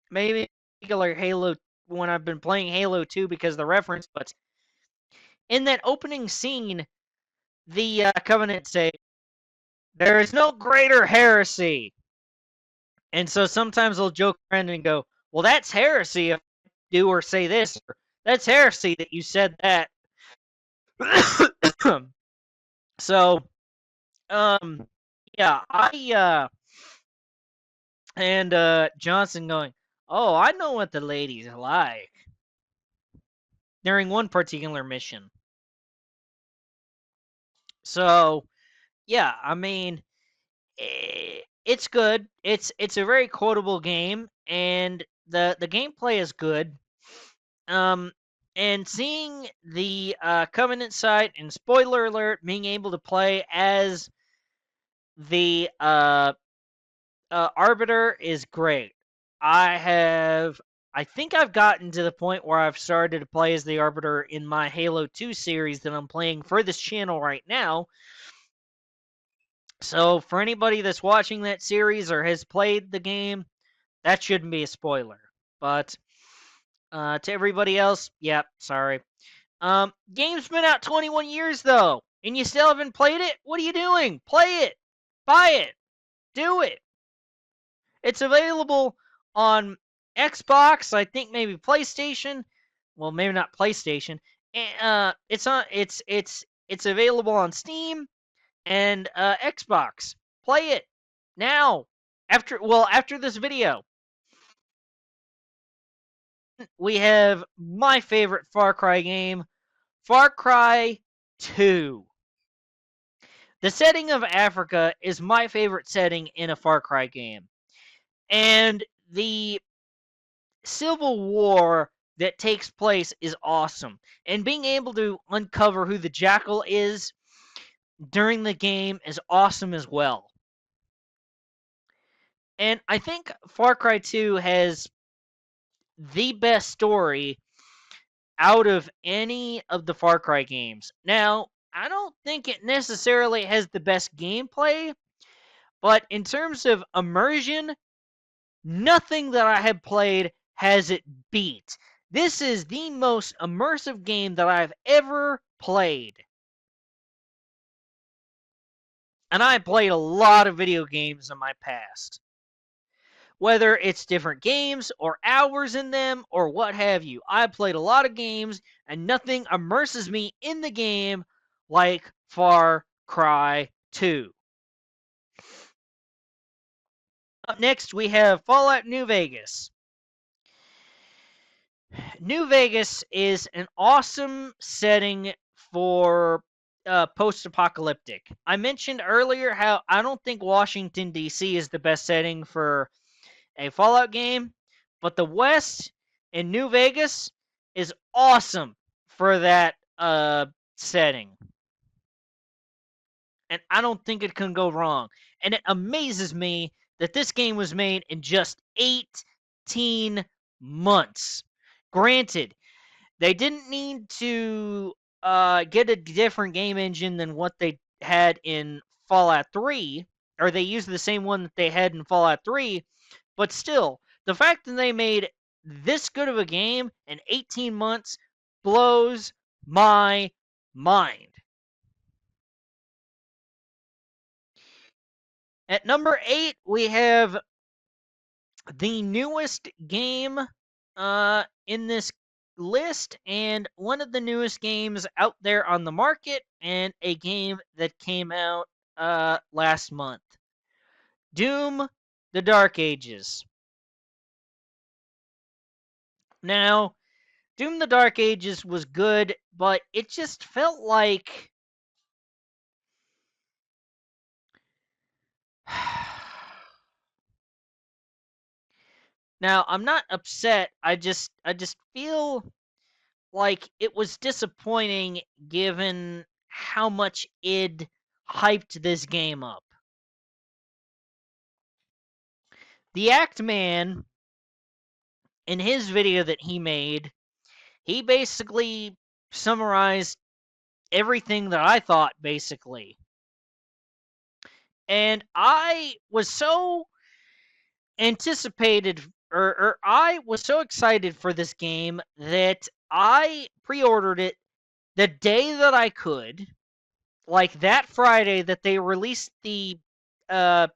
maybe particular Halo when I've been playing Halo 2 because of the reference, but in that opening scene, the Covenant say, "There is no greater heresy." And so sometimes they'll joke around and go, "Well, that's heresy if I do or say this. Or, that's heresy that you said that." So, yeah, and Johnson going, "Oh, I know what the ladies like," during one particular mission. So, yeah, I mean, it's good. It's a very quotable game, and the gameplay is good. Um, and seeing the Covenant site, and spoiler alert, being able to play as the Arbiter is great. I think I've gotten to the point where I've started to play as the Arbiter in my Halo 2 series that I'm playing for this channel right now. So for anybody that's watching that series or has played the game, that shouldn't be a spoiler. But to everybody else, yeah, sorry. Game's been out 21 years though, and you still haven't played it? What are you doing? Play it. Buy it. Do it. It's available on Xbox, I think maybe PlayStation. Well, maybe not PlayStation. It's available on Steam and Xbox. Play it now. After this video, we have my favorite Far Cry game, Far Cry 2. The setting of Africa is my favorite setting in a Far Cry game. And the civil war that takes place is awesome. And being able to uncover who the Jackal is during the game is awesome as well. And I think Far Cry 2 has the best story out of any of the Far Cry games. Now, I don't think it necessarily has the best gameplay, but in terms of immersion, nothing that I have played has it beat. This is the most immersive game that I've ever played. And I played a lot of video games in my past. Whether it's different games or hours in them or what have you, I played a lot of games and nothing immerses me in the game like Far Cry 2. Up next, we have Fallout New Vegas. New Vegas is an awesome setting for post-apocalyptic. I mentioned earlier how I don't think Washington D.C. is the best setting for a Fallout game, but the West in New Vegas is awesome for that setting, and I don't think it can go wrong. And it amazes me that this game was made in just 18 months. Granted, they didn't need to get a different game engine than what they had in Fallout 3, or they used the same one that they had in Fallout 3, but still, the fact that they made this good of a game in 18 months blows my mind. At number 8, we have the newest game in this list, and one of the newest games out there on the market, and a game that came out last month. Doom: The Dark Ages. Now, Doom: The Dark Ages was good, but it just felt like now, I'm not upset. I just feel like it was disappointing given how much id hyped this game up. The Act Man, in his video that he made, he basically summarized everything that I thought, basically. And I was so anticipated, or I was so excited for this game that I pre ordered it the day that I could, like that Friday that they released the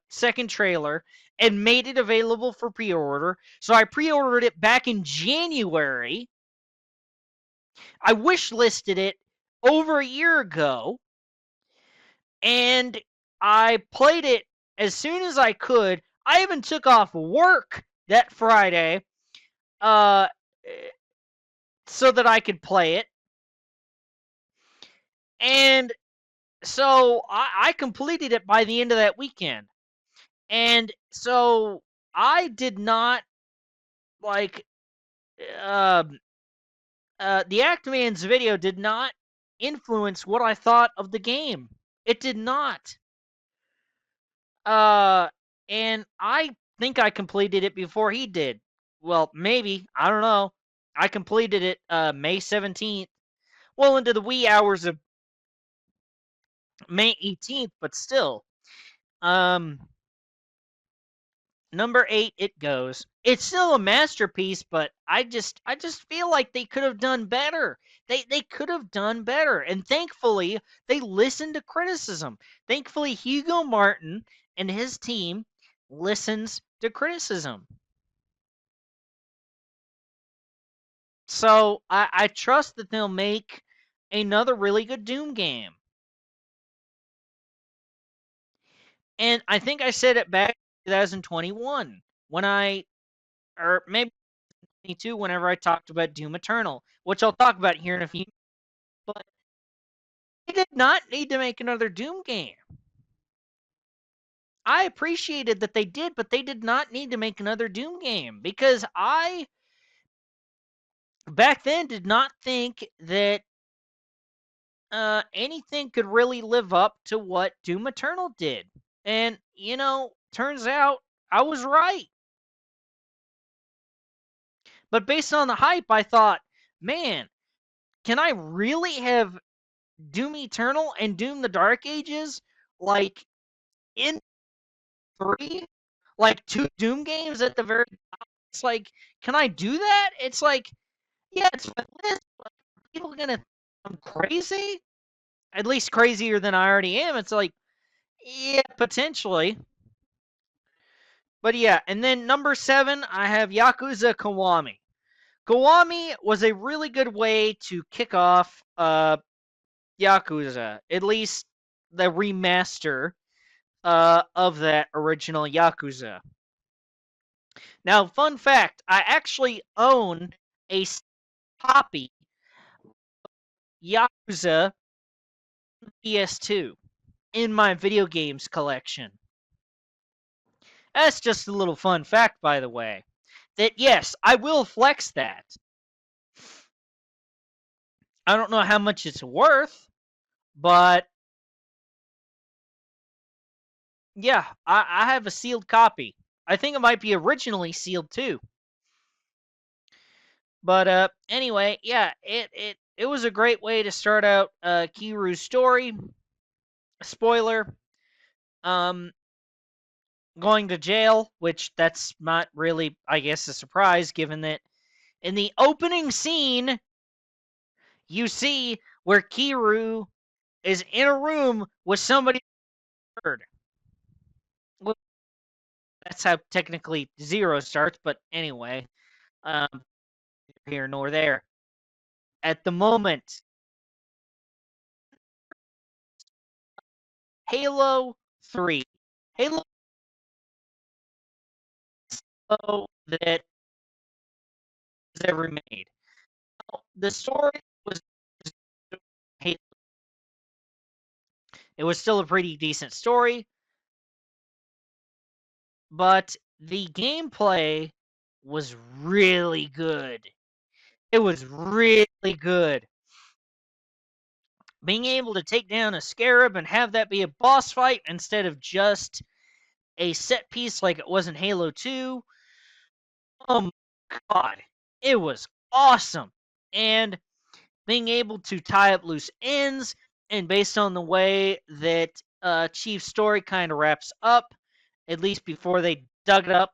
second trailer and made it available for pre-order. So I pre-ordered it back in January. I wish listed it over a year ago, and I played it as soon as I could. I even took off work that Friday uh, so that I could play it. And so I completed it by the end of that weekend. And so I did not like the Act Man's video did not influence what I thought of the game. It did not. Uh and I think I completed it before he did. Well, maybe, I don't know. I completed it May 17th. Well into the wee hours of May 18th, but still. Um Number 8, it goes. It's still a masterpiece, but I just feel like they could have done better. They could have done better, and thankfully they listened to criticism. Thankfully Hugo Martin and his team listens to criticism. So I trust that they'll make another really good Doom game. And I think I said it back in 2021 when or maybe 22 whenever I talked about Doom Eternal, which I'll talk about here in a few. But they did not need to make another Doom game. I appreciated that they did, but they did not need to make another Doom game because I back then did not think that anything could really live up to what Doom Eternal did. And, turns out I was right. But based on the hype, I thought, man, can I really have Doom Eternal and Doom the Dark Ages like in 3? Like 2 Doom games at the very top? It's like, can I do that? It's like, yeah, it's my list, but are people gonna think I'm crazy? At least crazier than I already am. It's like, yeah, potentially. But yeah, and then number 7, I have Yakuza Kiwami. Kiwami was a really good way to kick off Yakuza, at least the remaster of that original Yakuza. Now, fun fact, I actually own a copy Yakuza PS2 in my video games collection. That's just a little fun fact, by the way. That yes, I will flex that. I don't know how much it's worth, but yeah, I have a sealed copy. I think it might be originally sealed too. But anyway, yeah, it was a great way to start out Kiru's story. Spoiler, um, going to jail, which that's not really, I guess, a surprise given that in the opening scene, you see where Kiru is in a room with somebody murdered. Well, that's how technically Zero starts. But anyway, here nor there. At the moment, Halo 3. Halo that was ever made. The story was it was still a pretty decent story, but the gameplay was really good. It was really good. Being able to take down a scarab and have that be a boss fight instead of just a set piece like it was in Halo 2. Oh my god, it was awesome. And being able to tie up loose ends, and based on the way that Chief's story kind of wraps up, at least before they dug it up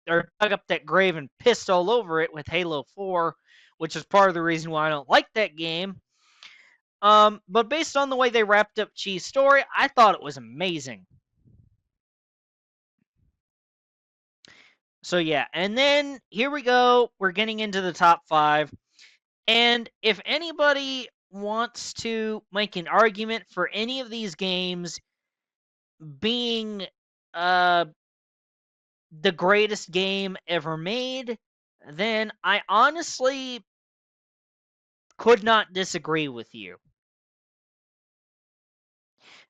or dug up that grave and pissed all over it with Halo 4, which is part of the reason why I don't like that game. But based on the way they wrapped up Chief's story, I thought it was amazing. So yeah, and then here we go. We're getting into the top 5. And if anybody wants to make an argument for any of these games being the greatest game ever made, then I honestly could not disagree with you.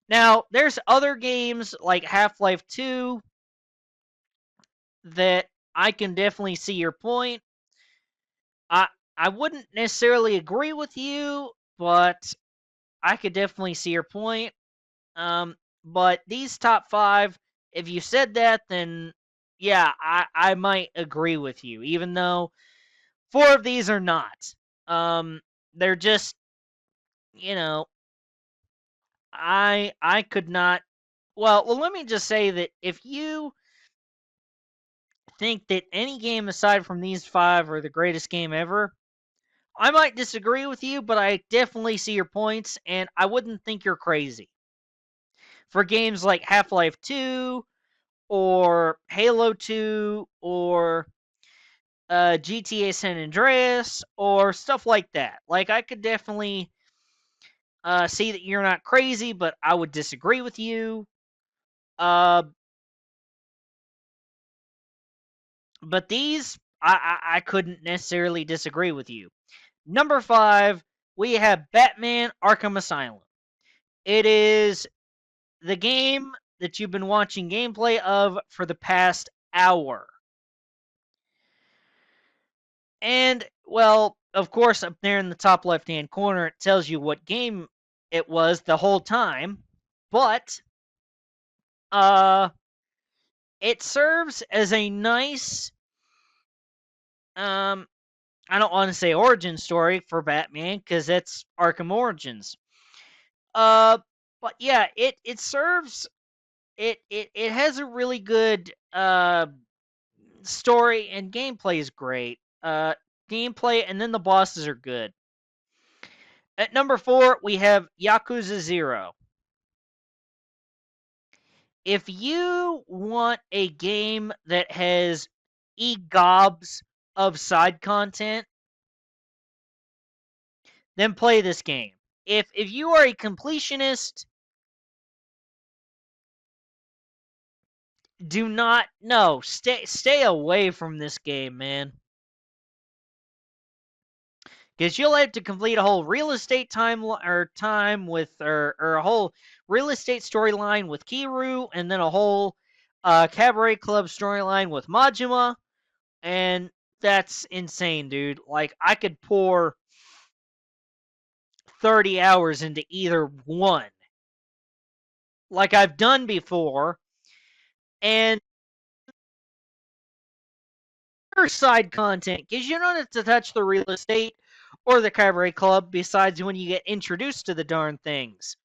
Now, there's other games like Half-Life 2 that I can definitely see your point. I wouldn't necessarily agree with you, but I could definitely see your point. But these top 5, if you said that, then yeah, I might agree with you, even though 4 of these are not. They're just, you know, I could not. Well, let me just say that if you think that any game aside from these 5 are the greatest game ever, I might disagree with you, but I definitely see your points, and I wouldn't think you're crazy. For games like Half-Life 2 or Halo 2 or GTA San Andreas or stuff like that. Like, I could definitely see that you're not crazy, but I would disagree with you. But these, I couldn't necessarily disagree with you. Number 5, we have Batman Arkham Asylum. It is the game that you've been watching gameplay of for the past hour. And, well, of course, up there in the top left-hand corner, it tells you what game it was the whole time. But, it serves as a nice, I don't want to say origin story for Batman, because that's Arkham Origins. Uh, but yeah, it serves, it has a really good, story, and gameplay is great. Gameplay, and then the bosses are good. At number 4, we have Yakuza 0. If you want a game that has gobs of side content, then play this game. If you are a completionist, do not stay away from this game, man. Because you'll have to complete a whole real estate time with or a whole real estate storyline with Kiru, and then a whole cabaret club storyline with Majima, and that's insane, dude. Like, I could pour 30 hours into either one, like I've done before, and side content because you don't have to touch the real estate or the cabaret club besides when you get introduced to the darn things.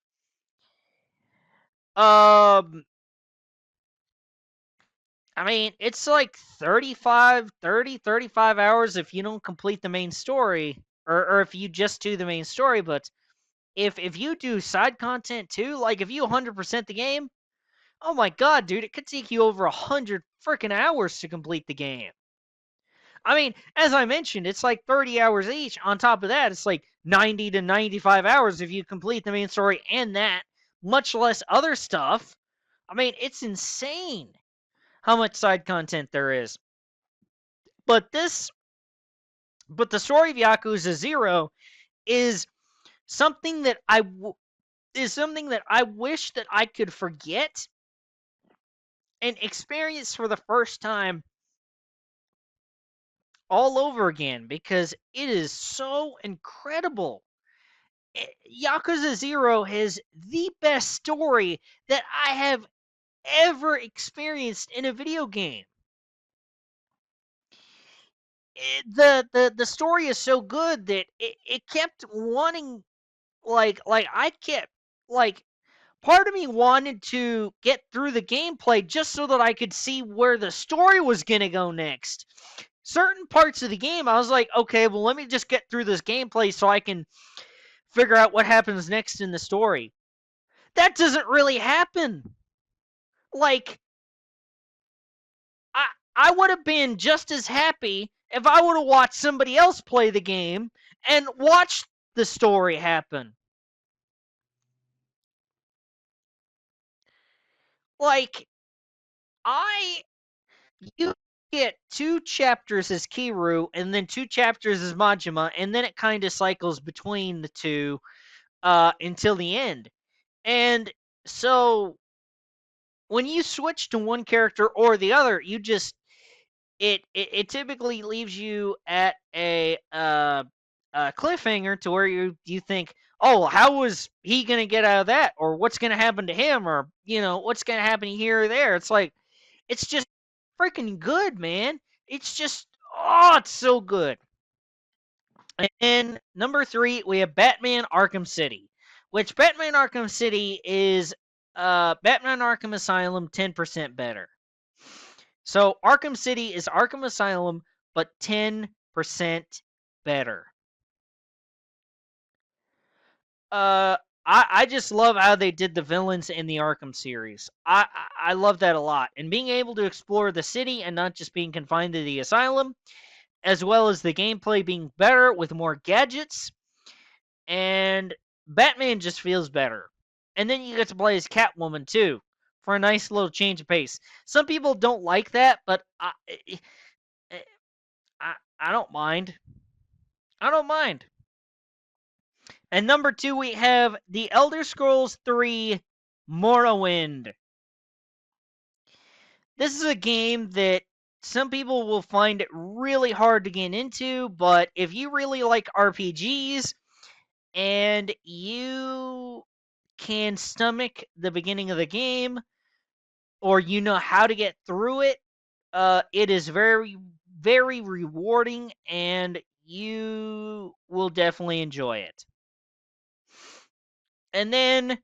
Um, I mean, it's like 35 hours if you don't complete the main story, or if you just do the main story. But if you do side content too, like if you 100% the game, Oh my god, dude, it could take you over 100 freaking hours to complete the game. I mean, as I mentioned, it's like 30 hours each. On top of that, it's like 90 to 95 hours if you complete the main story and that, much less other stuff. I mean, it's insane how much side content there is. But the story of Yakuza 0 is something that something that I wish that I could forget and experience for the first time all over again because it is so incredible. Yakuza 0 has the best story that I have ever experienced in a video game. The story is so good that it kept wanting like I kept like part of me wanted to get through the gameplay just so that I could see where the story was going to go next. Certain parts of the game, I was like, okay, well, let me just get through this gameplay so I can figure out what happens next in the story. That doesn't really happen. Like, I, I would have been just as happy if I would have watched somebody else play the game and watched the story happen. Like, I you get 2 chapters as Kiru and then 2 chapters as Majima, and then it kind of cycles between the two until the end. And so when you switch to one character or the other, you just it typically leaves you at a cliffhanger to where you think, oh, how was he gonna get out of that, or what's gonna happen to him, or what's gonna happen here or there. It's like it's just freaking good, man. It's just it's so good. And then number 3, we have Batman Arkham City, which Batman Arkham City is Batman Arkham Asylum 10% better. So Arkham City is Arkham Asylum, but 10% better. Uh, I just love how they did the villains in the Arkham series. I love that a lot, and being able to explore the city and not just being confined to the asylum, as well as the gameplay being better with more gadgets, and Batman just feels better. And then you get to play as Catwoman too, for a nice little change of pace. Some people don't like that, but I don't mind. I don't mind. And number 2, we have The Elder Scrolls 3 Morrowind. This is a game that some people will find it really hard to get into, but if you really like RPGs and you can stomach the beginning of the game or you know how to get through it, it is very, very rewarding and you will definitely enjoy it. And then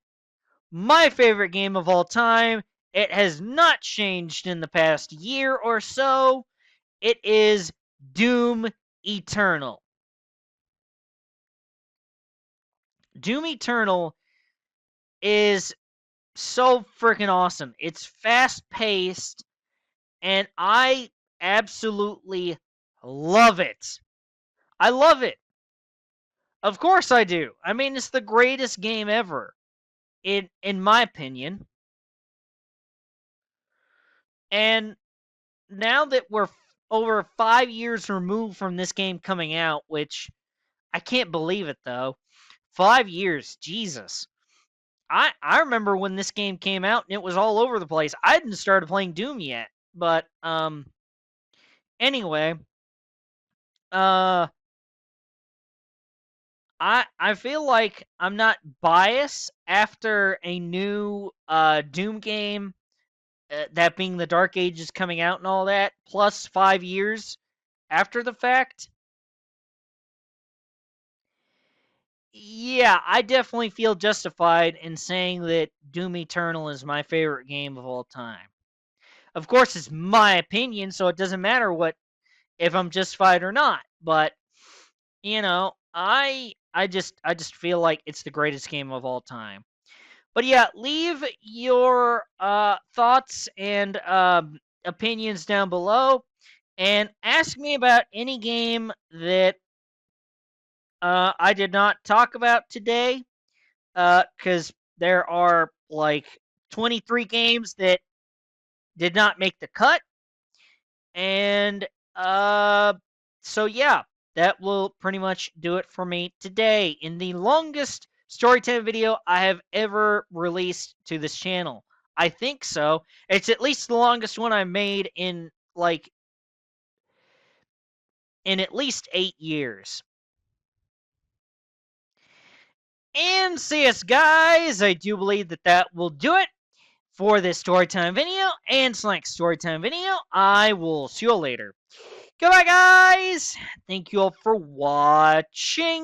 my favorite game of all time, it has not changed in the past year or so. It is Doom Eternal. Doom Eternal is so freaking awesome. It's fast paced, and I absolutely love it. I love it. Of course I do. I mean, it's the greatest game ever, in my opinion. And now that we're over 5 years removed from this game coming out, which I can't believe it though. 5 years, Jesus. I remember when this game came out and it was all over the place. I hadn't started playing Doom yet, but anyway, uh I feel like I'm not biased after a new Doom game, that being the Dark Ages coming out and all that, plus 5 years after the fact. Yeah, I definitely feel justified in saying that Doom Eternal is my favorite game of all time. Of course, it's my opinion, so it doesn't matter what if I'm justified or not. But I just feel like it's the greatest game of all time. But yeah, leave your thoughts and opinions down below, and ask me about any game that I did not talk about today, because there are like 23 games that did not make the cut. And so yeah, that will pretty much do it for me today in the longest storytime video I have ever released to this channel. I think so. It's at least the longest one I made in at least 8 years. And CS guys, I do believe that will do it for this storytime video and Slank's storytime video. I will see you later. Goodbye, guys. Thank you all for watching.